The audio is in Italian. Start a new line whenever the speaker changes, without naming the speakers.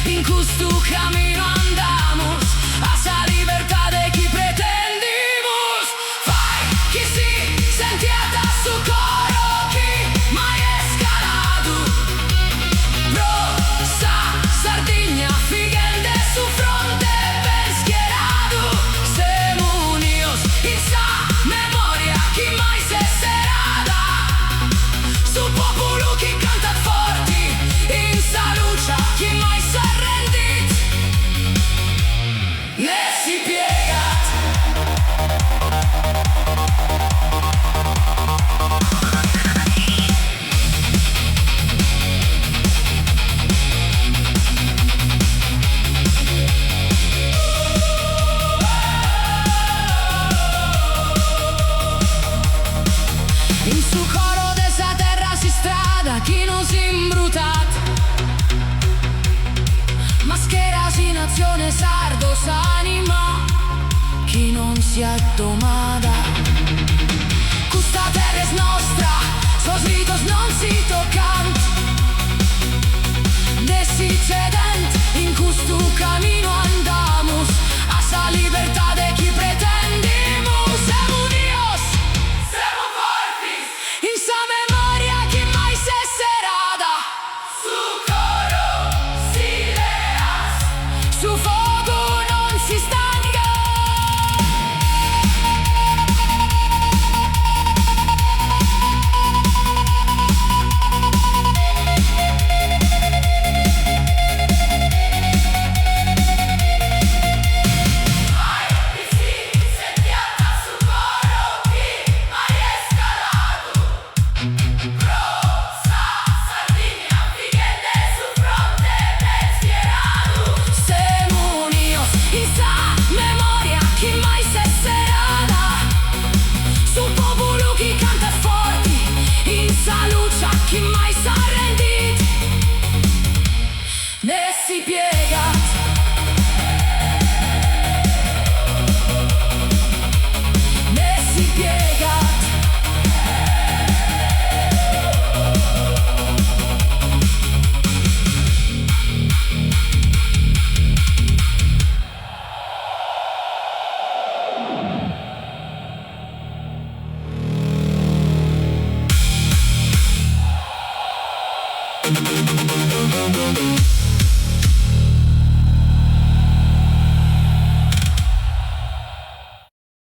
in custo camino andamos, hacia libertad de que pretendimos. Fai chi si sentiata su coro, chi mai escalado. Rosa, Sardegna, Figuende su fronte ben schierado. Semo unidos, in sa memoria, chi mai se serada. Su popolo chi canta forti, in sa lucia, chi mai si arrendit, ne si piegat. In su coro dessa terra si strada, chi non si imbrutat. Mascherasi in azione sardo s'anima, chi non si addomada. Custa terra es nostra, sos ritos non si tocant. Decident, in custo camino andamos, hacia libertad de qui pretendimus. Semo unidos, semo fortis, in sa memoria chi mai se serada. Su coro si leas, su fogo non si stanga. Fai chi si sentiata su coro, chi mai escalado. Rosa, Sardegna, Figuende su fronte ben schierado. Semo unidos, in sa memoria, chi mai se serada. Su popolo chi canta forti, in sa lucia, chi mai si arrendit, ne si piegat. Ne si piegat.